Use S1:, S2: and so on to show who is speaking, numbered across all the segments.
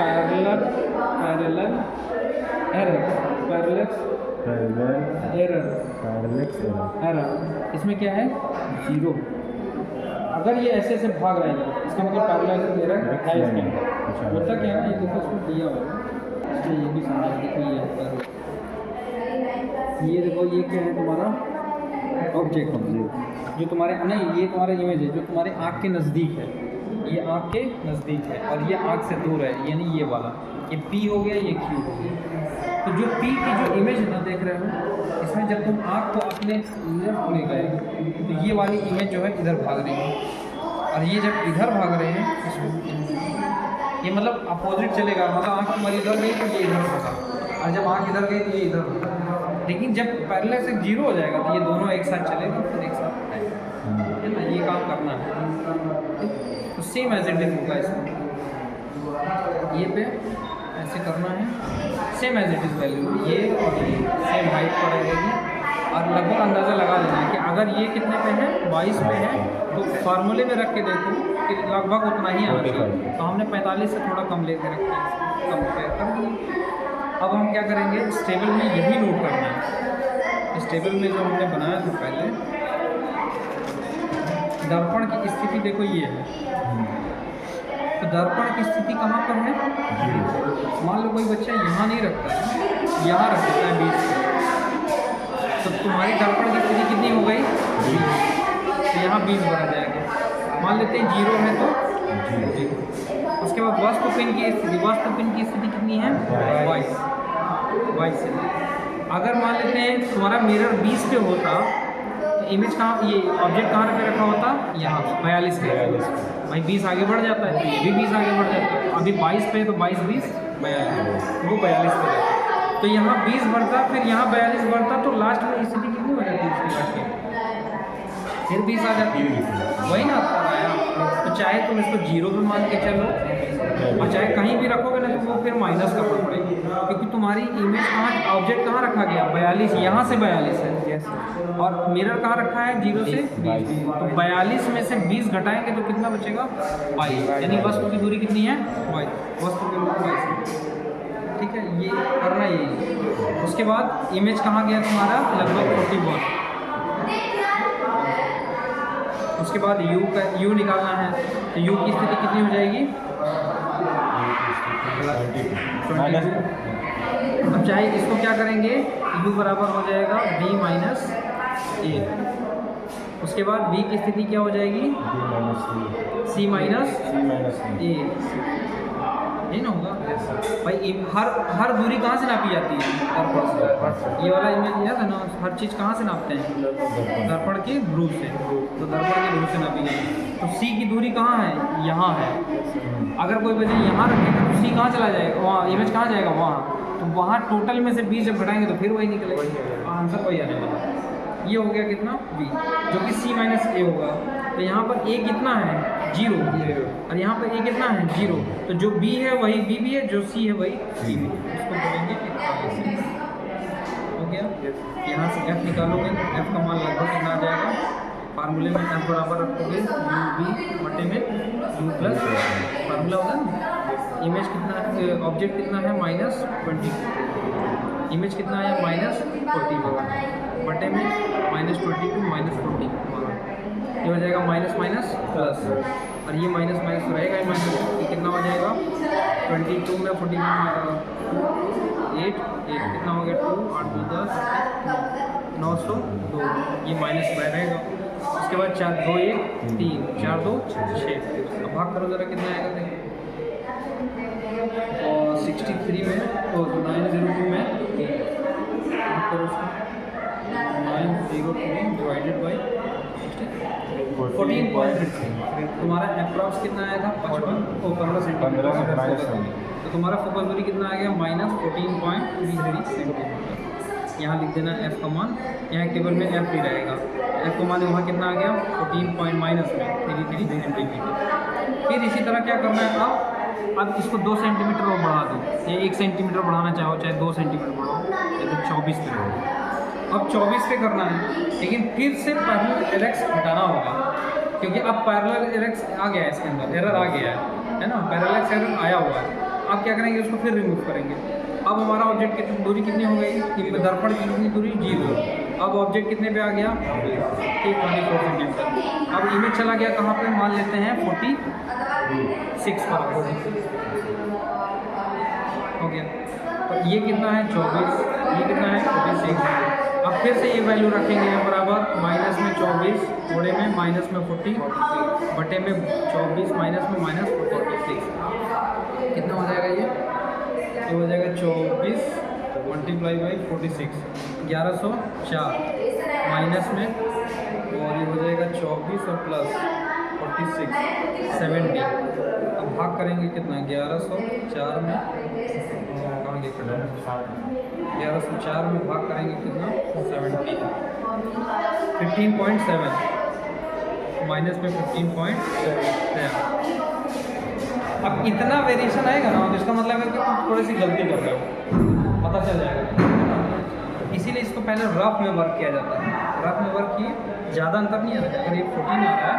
S1: Parallel error, error इसमें क्या है 0। अगर ये ऐसे ऐसे भाग रहा है इसका मतलब पैरेलल एरर है इसके अंदर। मतलब क्या है ना, ये देखो इसको दिया हुआ है, इसलिए ये भी समझा। देखो ये देखो ये क्या है तुम्हारा ऑब्जेक्ट जो तुम्हारे नहीं, ये तुम्हारा इमेज है जो तुम्हारे आँख के नज़दीक है, ये आँख के नज़दीक है और ये आँख से दूर है, यानी ये वाला, ये P हो गया, ये Q हो गया। तो जो P की जो इमेज ना देख रहे हो, इसमें जब तुम आँख को अपने लेफ्ट ले गए तो ये वाली इमेज जो है इधर भाग रही है, और ये जब इधर भाग रहे हैं ये मतलब अपोजिट चलेगा, मतलब आँख तुम्हारी इधर गई तो ये इधर भागा, और जब आँख इधर गई तो ये इधर भागा। लेकिन जब पैरेलल से 0 हो जाएगा तो ये दोनों एक साथ चलेगा, फिर एक साथ है ना, ये काम करना है। तो सेम एज इट इज होगा इसमें, ये पे ऐसे करना है, same as it is value ये और ये सेम हाइट पर रहेगी। और लगभग अंदाज़ा लगा लेना है कि अगर ये कितने पे है 22 पे है तो फार्मूले में रख के देखो कि लगभग उतना ही आना चाहिए। तो हमने 45 से थोड़ा कम लेके रखा है, कंपेयर कर दिए। अब हम क्या करेंगे, इस टेबल में यही नोट करना है। इस टेबल में जो हमने बनाया था पहले, दर्पण की स्थिति देखो ये है, तो दर्पण की स्थिति कहाँ पर है, मान लो कोई बच्चा यहाँ नहीं रखता है, यहाँ रख देता है 20, तो तुम्हारी दर्पण की स्थिति कितनी हो गई 20, तो यहाँ 20 बढ़ा जाएगा। मान लेते हैं 0 है तो 0। उसके बाद वस्तुपिंड की स्थिति कितनी है 22 से। अगर मान लेते हैं तुम्हारा मिरर 20 पे होता तो इमेज कहाँ, ये ऑब्जेक्ट कहाँ पे रखा होता, यहाँ 42 पे। भाई 20 आगे बढ़ जाता है तो ये भी 20 आगे बढ़ जाता है। अभी 22 पे तो 22 20 42, वो 42 पे रहता है। तो यहाँ 20 बढ़ता, फिर यहाँ 42 बढ़ता, तो लास्ट में स्थिति कितनी हो जाती है उसकी काट के, फिर 20 आ जाती है, वही ना आता आया। तो चाहे तुम इसको 0 पे मान के चलो और चाहे कहीं भी रखोगे ना तो वो फिर माइनस करना पड़ेगा, क्योंकि तुम्हारी इमेज कहाँ, ऑब्जेक्ट कहाँ रखा गया 42, यहाँ से 42 है और मिरर कहाँ रखा है 0 से 20। तो 42 में से 20 घटाएंगे तो कितना बचेगा 22, यानी वस्तु की दूरी कितनी है 22, वस्तु की दूरी 22। ठीक है, ये करना यही। उसके बाद इमेज कहाँ गया तुम्हारा लगभग 41। उसके बाद U निकालना है, तो U की स्थिति कितनी हो जाएगी 22। अब चाहे इसको क्या करेंगे, U बराबर हो जाएगा B माइनस A। उसके बाद V की स्थिति क्या हो जाएगी C माइनस A, नहीं ना होगा भाई। हर दूरी कहाँ से नापी जाती है दर्पण से, ये वाला इमेज याद है ना, हर चीज़ कहाँ से नापते हैं दर्पण के ध्रुव से, तो दर्पण के ध्रुव से नापी जाती है। तो C की दूरी कहाँ है, यहाँ है। अगर कोई वजह यहाँ रखेगा तो C कहाँ चला जाएगा, वहाँ इमेज कहाँ जाएगा वहाँ, तो वहाँ टोटल में से 20 जब घटाएंगे तो फिर वही निकलेगा, आंसर वही आने वाला। ये हो गया कितना B, जो कि C माइनस A होगा। तो यहाँ पर A कितना है 0 और यहाँ पर A कितना है 0, तो जो B है वही B भी है, जो C है वही C भी है। इसको बोलेंगे हो गया। यहाँ से F निकालोगे तो F का मान लगभग कितना आ जाएगा, फार्मूले में F बराबर रखोगे UB बटे में U प्लस फार्मूला होगा ना। इमेज कितना, ऑब्जेक्ट कितना है -22, इमेज कितना है -40 बटे में -22 -40, ये हो जाएगा माइनस माइनस प्लस, और ये माइनस माइनस तो रहेगा ही माइनस, कितना हो जाएगा 22 में 40 8 कितना हो गया 2 8 2 10 902, ये माइनस रहेगा। उसके बाद 4 2 1 3 4 2 6, अब भाग करो ज़रा कितना आएगा देखो, और 63 में तो 902 में भाग करो उसको, 903 डिवाइडेड बाई 14.3, तुम्हारा अप्रॉक्स कितना आया था 15 सेंटीमीटर। तो तुम्हारा फोकस दूरी कितना आ गया -14.33 सेंटीमीटर। यहाँ लिख देना F का मान, यहाँ टेबल में F भी रहेगा, F का मान वहाँ कितना आ गया 14.33 सेंटीमीटर। फिर इसी तरह क्या करना है, अब इसको 2 सेंटीमीटर और बढ़ा दो, ये 1 सेंटीमीटर बढ़ाना चाहो चाहे 2 सेंटीमीटर बढ़ाओ, या तो 24 पे बढ़ाओ। अब 24 पे करना है, लेकिन फिर से पैरेलल एरर्स हटाना होगा, क्योंकि अब पैरेलल एरर्स आ गया है, इसके अंदर एरर आ गया है ना, पैरेलल एरर आया हुआ है। अब क्या करेंगे, उसको फिर रिमूव करेंगे। अब हमारा ऑब्जेक्ट की दूरी कितनी हो गई, कि दर्पण की कितनी दूरी 0। अब ऑब्जेक्ट कितने पे आ गया, 24 सेंटीमीटर। अब इमेज चला गया कहाँ पे, मान लेते हैं 46 पर हो गया। तो ये कितना है 24, ये कितना है 46। अब फिर से ये वैल्यू रखेंगे यहाँ बराबर, माइनस में 24 थोड़े में माइनस में 40 बटे में 24 माइनस में माइनस 46 कितना हो जाएगा ये हो जाएगा 24 मल्टीप्लाई बाई 46 1104 माइनस में, और ये हो जाएगा 24 और प्लस 46 70। अब भाग करेंगे कितना 1104 में, कहाँ लिखा है 1104 में भाग करेंगे कितना 70 15.7 माइनस में 15.7। अब इतना वेरिएशन आएगा ना, तो इसका मतलब है कि तुम थोड़ी सी गलती कर रहे हो, पता चल जाएगा। इसीलिए इसको पहले रफ में वर्क किया जाता है। रफ में वर्क किए, ज़्यादा अंतर नहीं आ रहा है। अगर ये 14 आ रहा है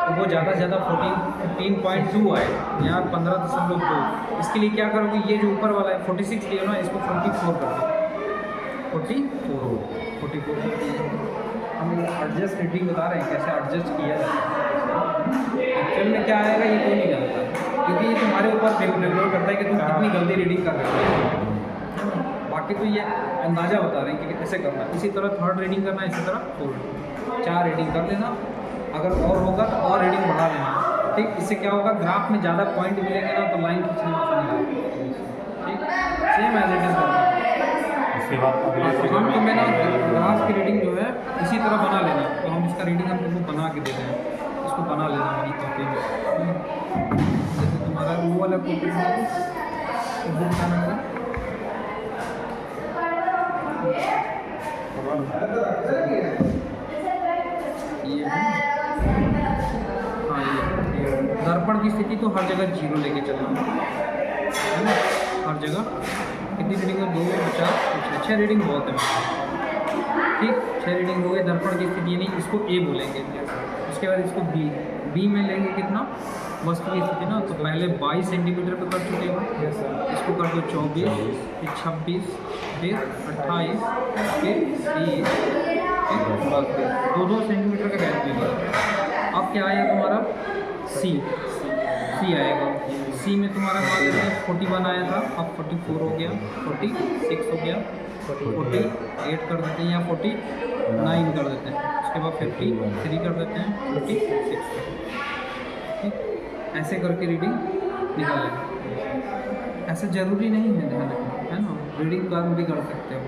S1: तो वो ज़्यादा से ज़्यादा 15.2 आए, यहाँ 15.2। इसके लिए क्या करोगे, ये जो ऊपर वाला है 46 लियो ना, इसको 44 कर दो, 44 हम एडजस्ट रीडिंग बता रहे हैं कैसे एडजस्ट किया जाता है। एक्चुअल में क्या आएगा ये कोई नहीं जानता, क्योंकि ये तुम्हारे ऊपर निर्भर करता है कि तुम कितनी गलती रीडिंग कर रहे हो। बाकी तो ये अंदाज़ा बता रहे हैं कि कैसे करना है। इसी तरह थर्ड रीडिंग करना है, इसी तरह फोर्थ, 4 रीडिंग कर लेना। अगर और होगा तो और रीडिंग बढ़ा लेना। ठीक, इससे क्या होगा, ग्राफ में ज़्यादा पॉइंट मिलेंगे ना तो लाइन खींचने में आसानी होगी। ठीक, सेम एज इट इज़ करना है। हम तुम्हें ना ग्राफ की रीडिंग जो है इसी तरह बना लेना, तो हम इसका रीडिंग हम तुमको बना के देते हैं, इसको बना लेना हमारी कॉपी में। जैसे तुम्हारा वो वाला कॉपी बुक का नंबर ये, हाँ ये दर्पण की स्थिति तो हर जगह 0 लेके चलना है ना, हर जगह। कितनी रीडिंग है, 2 4 6 रीडिंग बहुत है। ठीक, 6 रीडिंग हो गए। दर्पण की स्थिति नहीं, इसको ए बोलेंगे। उसके बाद इसको बी में लेंगे कितना, वस्तु की स्थिति ना, तो पहले 22 सेंटीमीटर पे कर चुके हो, इसको कर दो 24, फिर 26, फिर 28, फिर 30, फिर 2 सेंटीमीटर का गैप देगा। अब क्या आया तुम्हारा सी आएगा। सी में तुम्हारा मान लेते हैं 41 आया था, अब 44 हो गया, 46 हो गया, 48 कर देते हैं या 49 कर देते हैं। उसके बाद 53 कर देते हैं, 56। ठीक, ऐसे करके रीडिंग निकालेंगे। ऐसा ज़रूरी नहीं है, ध्यान रखना है ना, रीडिंग काम भी कर सकते हो।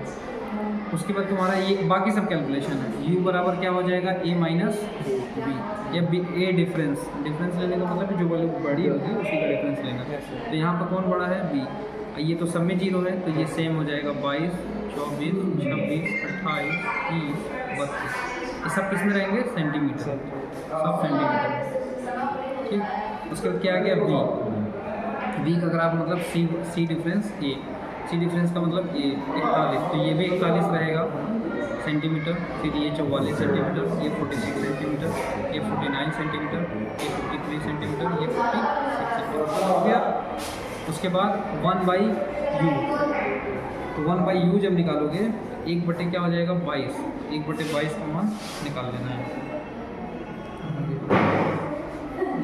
S1: उसके बाद तुम्हारा ये बाकी सब कैलकुलेशन है। u बराबर क्या हो जाएगा, a माइनस बी, या बी ए डिफरेंस लेने का मतलब जो वैल्यू बड़ी होगी उसी का डिफरेंस लेना। तो यहाँ पर कौन बड़ा है, b। ये तो सब में 0 है, तो ये सेम हो जाएगा 22, 24, 26, 28, 30, 32। ये सब किस में रहेंगे, सेंटीमीटर, सब सेंटीमीटर। ठीक, उसके बाद क्या आ गया b का ग्राफ मतलब सी डिफरेंस a। सी डिफरेंस का मतलब ये 41, तो ये भी 41 रहेगा सेंटीमीटर। फिर ये 44 सेंटीमीटर, ये 46 सेंटीमीटर, ये 49 सेंटीमीटर, ये 53 सेंटीमीटर, ये 46 सेंटीमीटर हो गया। उसके बाद 1/u, तो 1/u जब निकालोगे 1/, क्या हो जाएगा 22, 1/22 का मान निकाल लेना है।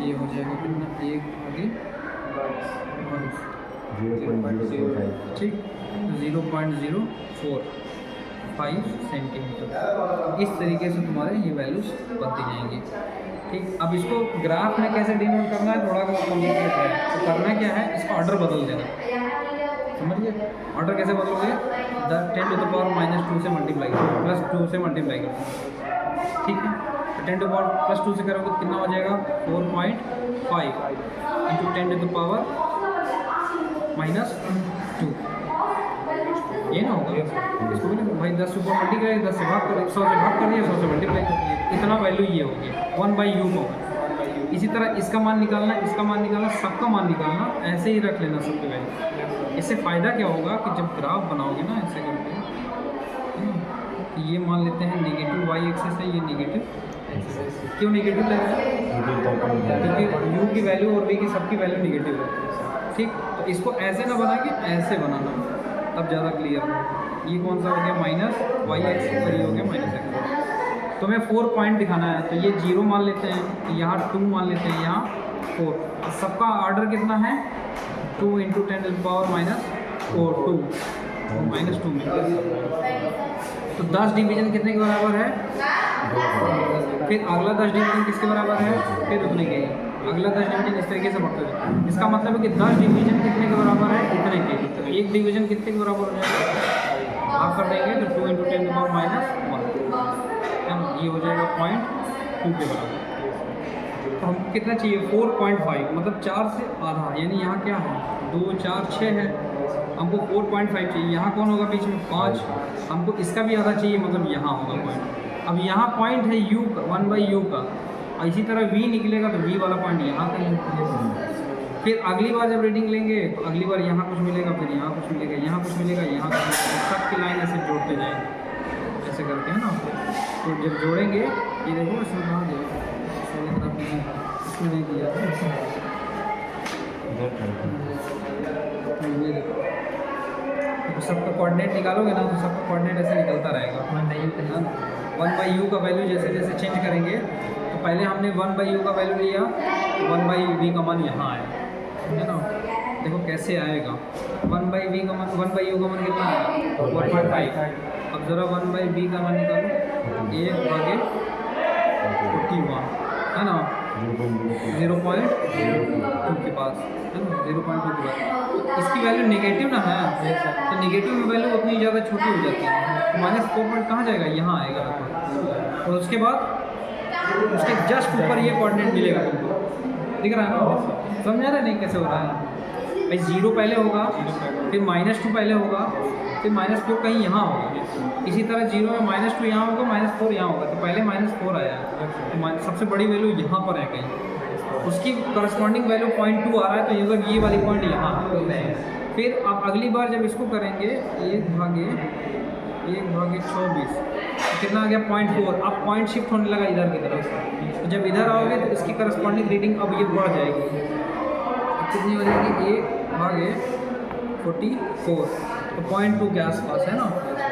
S1: ये हो जाएगा कितना, 1 आगे 22, ठीक, 0.045 सेंटीमीटर। इस तरीके से तुम्हारे ये वैल्यूज बनती जाएंगी। ठीक, अब इसको ग्राफ में कैसे डिनोट करना है, थोड़ा बहुत कॉम्प्लिकेट है। तो करना क्या है, इसका ऑर्डर बदल देना, समझिए। ऑर्डर कैसे बदलोगे, 10⁻⁻² से मल्टीप्लाई करो, +2 से मल्टीप्लाई करो। ठीक है, तो 10⁻+2 से करोगे तो कितना हो जाएगा, 4.5 इंटू 10⁻⁻², ये ना होगा। इसको भी भाई 10 से ऊपर मल्टीप्लाई, 10 से भाग कर, 100 से भाग कर दिया, 100 से मल्टीप्लाई कर दिया, इतना वैल्यू ये हो गया 1/u होगा। इसी तरह इसका मान निकालना, इसका मान निकालना, सबका मान निकालना, ऐसे ही रख लेना सबके वैल्यू। इससे फ़ायदा क्या होगा कि जब ग्राफ बनाओगे ना ऐसे करके, तो ये मान लेते हैं नेगेटिव y एक्सिस है, ये नेगेटिव। क्यों नेगेटिव लग रहा है, क्योंकि u की वैल्यू और v की सबकी वैल्यू नेगेटिव है। ठीक, तो इसको ऐसे ना बना के ऐसे बनाना, तब ज़्यादा क्लियर हो। ये कौन सा हो गया माइनस वाई एक्स और ये हो गया माइनस एक्स। तो हमें 4 पॉइंट दिखाना है, तो ये 0 मान लेते हैं, यहाँ 2 मान लेते हैं, यहाँ 4। सबका ऑर्डर कितना है 2 × 10⁻⁻4 2 -2 मिल गया। तो 10 डिवीजन कितने के बराबर है? फिर अगला 10 डिवीजन किसके बराबर है? फिर उतने के। अगला 10 डिवीजन इस तरीके से बढ़ते जाए। इसका मतलब है कि 10 डिवीजन कितने के बराबर है? इतने के। तो एक डिवीजन कितने के बराबर हो जाएगा? आप कर देंगे तो 2 × 10⁻⁻1 ये हो जाएगा 0.2 के बराबर। तो हमको कितना चाहिए? 4.5, मतलब 4 से आधा, यानी यहाँ क्या है 2 4 6 है, हमको 4.5 चाहिए। यहाँ कौन होगा बीच में? 5। हमको इसका भी आधा चाहिए, मतलब यहाँ होगा पॉइंट। अब यहाँ पॉइंट है u का 1/u का, और इसी तरह v निकलेगा तो v वाला पॉइंट यहाँ कहीं निकलेगा। फिर अगली बार जब रीडिंग लेंगे तो अगली बार यहाँ कुछ मिलेगा, फिर यहाँ कुछ मिलेगा, यहाँ कुछ मिलेगा, यहाँ कुछ मिलेगा, सबकी लाइन ऐसे जोड़ते जाएंगे, ऐसे करके, है ना। तो जब जोड़ेंगे, ये देखो इसमें कहाँ दिया, इसमें नहीं दिया, ये देखो। तो सबका कोऑर्डिनेट निकालोगे ना, तो सबका कोऑर्डिनेट ऐसे निकलता रहेगा। 1/u का वैल्यू जैसे जैसे चेंज करेंगे, तो पहले हमने 1/u का वैल्यू लिया, तो 1/v का मान यहाँ आया, है ना। देखो कैसे आएगा, 1/v का मान 1/u का मान कितना आया 1.5। अब ज़रा 1/v का मान निकालो, 1/41 है ना, 0.02 के पास, है ना, 0.2 के पास। इसकी वैल्यू नेगेटिव ना है, तो नेगेटिव में वैल्यू उतनी ज़्यादा छोटी हो जाती है। -4 कहाँ जाएगा? यहाँ आएगा लगभग। और उसके बाद उसके जस्ट ऊपर ये कोऑर्डिनेट मिलेगा तुमको, दिख रहा है ना? समझा रहे नहीं कैसे हो रहा है भाई? 0 पहले होगा, फिर -2 पहले होगा, फिर -4 कहीं यहाँ होगा। इसी तरह 0 में -2 यहाँ होगा, -4 यहाँ होगा, तो पहले -4 आया, तो सबसे बड़ी वैल्यू यहाँ पर है कहीं, उसकी करस्पॉन्डिंग वैल्यू 0.2 आ रहा है, तो ये मतलब ये वाली पॉइंट यहाँ है। फिर आप अगली बार जब इसको करेंगे 1/24 कितना आ गया 0.4। अब पॉइंट शिफ्ट होने लगा इधर की तरफ, तो जब इधर आओगे तो इसकी करस्पॉन्डिंग रीडिंग अब ये बढ़ जाएगी। अब कितनी हो जाएगी? 1/44, तो 0.2 के आसपास, है ना।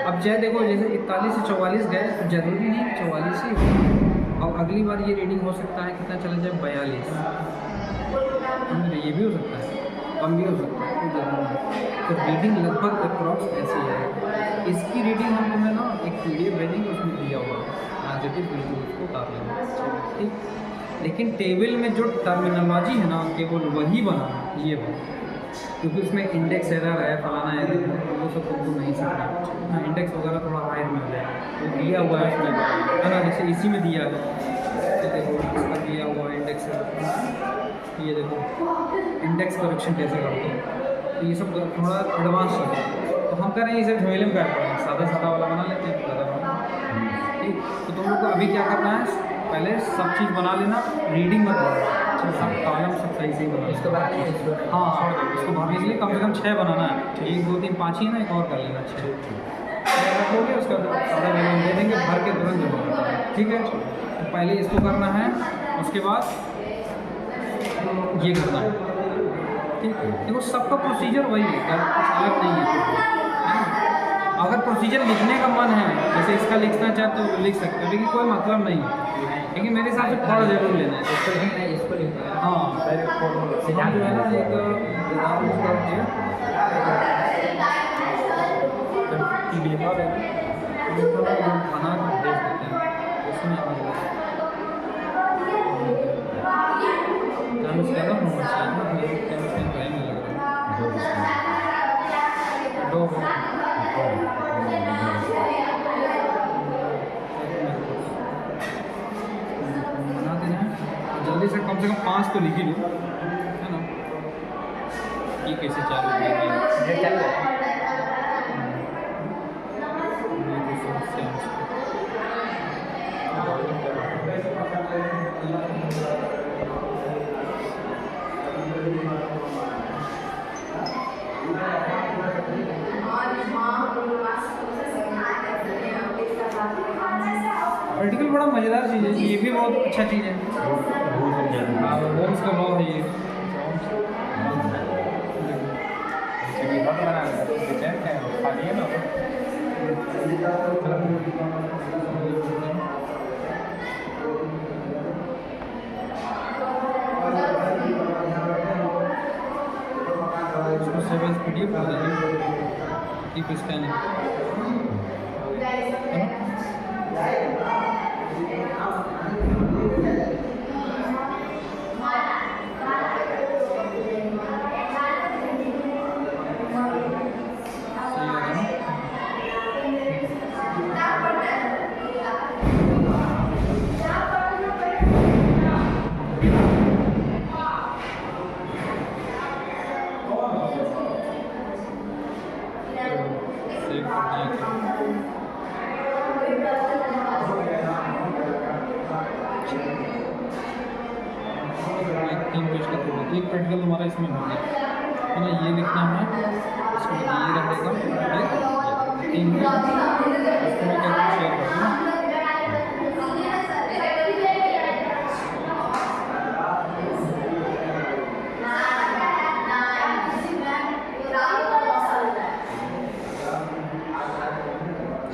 S1: अब चाहे देखो जैसे 41 से 44 गए, तो जरूरी नहीं 44 ही हो। अब अगली बार ये रीडिंग हो सकता है कितना चला जाए 42, ये भी हो सकता है, कम भी हो सकता है, कोई जरूरी नहीं। तो रीडिंग लगभग अप्रॉक्स ऐसी है। इसकी रीडिंग हम तुम्हें ना एक PDF भेजेंगे, उसमें दिया हुआ एज इट इज, बिल्कुल उसको उतार लेना, ठीक। लेकिन टेबल में जो टर्मिनोलॉजी है ना, केवल वही बनाना, ये बात, क्योंकि उसमें इंडेक्स एरर है, फलाना है, वो सब तुमको नहीं सीखना। इंडेक्स वगैरह थोड़ा हाइड में हो जाए, वो दिया हुआ है उसमें, है ना। जैसे इसी में दिया है, तो देखो इसका दिया हुआ इंडेक्स है, ये देखो इंडेक्स करेक्शन कैसे करते हैं, तो ये सब थोड़ा एडवांस है। तो हम कह रहे हैं इसे झमेले में कर रहे हैं, सादा वाला बना लेते हैं, ज़्यादा बना, ठीक। तो तुम लोग को अभी क्या करना है, पहले सब चीज़ बना लेना, रीडिंग मत करना, सब कॉलम सब सही से ही बना, इसके बाद हाँ इसको भरने के लिए कम से कम 6 बनाना है, 1 2 3 5 ही है ना, एक और कर लेना 6 रखोगे, उसके बाद सादा वैल्यू दे देंगे, भर के तुरंत जमा कर देंगे, ठीक है। तो पहले इसको करना है, उसके बाद ये करना है, ठीक। देखो सबका प्रोसीजर वही है, कुछ अलग नहीं है। अगर प्रोसीजर लिखने का मन है, जैसे इसका लिखना चाहते हो तो लिख सकते हो, लेकिन कोई मतलब नहीं है। लेकिन मेरे हिसाब से पढ़ जरूर लेना है, इसको लिखना है, हाँ हम जो है ना एक खाना भेज देते हैं, उसमें बना देना है, जल्दी से कम 5 तो लिख ही लो, है ना। ये कैसे चालू करेंगे, प्रैक्टिकल बड़ा मज़ेदार चीज़ है, ये भी बहुत अच्छा चीज़ है। होम्स का लॉ है ये।
S2: क्योंकि बहुत बना है बेचैन है खाली है ना
S1: उसको सेव एज PDF कर दीजिए, कीप स्कैनिंग, है ना? सही हो गया ना? सेव कर दिया एक 3 पेज का तो एक प्रैक्टिकल तुम्हारा इसमें हो गया है ना। ये लिखना है, इसमें ये रहेगा, ठीक, 3 में उसको मैं क्या करूँ, शेयर कर दूँ।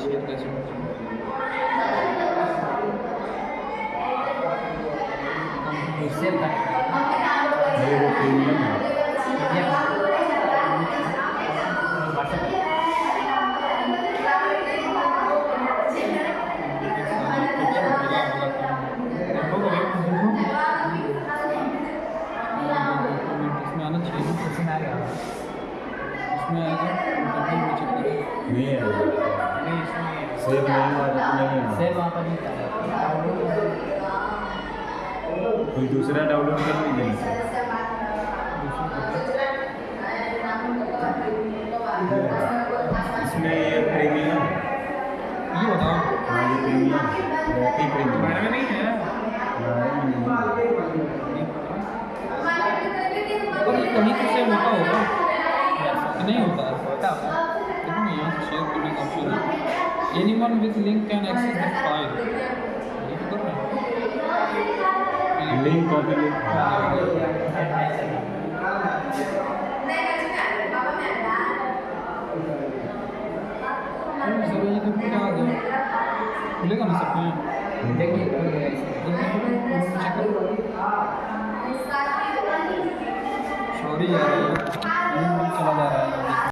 S1: शेयर कैसे करते हैं?
S2: इससे
S3: मेरे वो प्रीमियम है।
S1: इसमें आना चाहिए ना,
S2: इसमें आ गया
S1: इसमें आएगा
S3: नहीं है,
S2: नहीं इसमें
S3: सेव नहीं हुआ तो नहीं है।
S2: सेव वहाँ पर नहीं था
S3: कोई दूसरा डाउनलोड कर लीजिए ना सर। इसमें ये प्रीमियम है।
S1: ये बताओ,
S3: हाँ ये प्रीमियम है, रैपी प्रीमियम
S2: तुम्हारे में नहीं है
S1: और ये कहीं तो सेव होता होगा कि नहीं होता है?
S2: होता होगा
S1: देखो ना, यहाँ से शेयर करने का ऑप्शन है, anyone with link can access the file, ये तो कर रहे हैं।
S3: Link copy link.
S1: सर ये तो क्या आ गया, खुलेगा ना सब में?
S2: देखिए
S1: चेक करो, सॉरी यार, ये चला जा रहा है।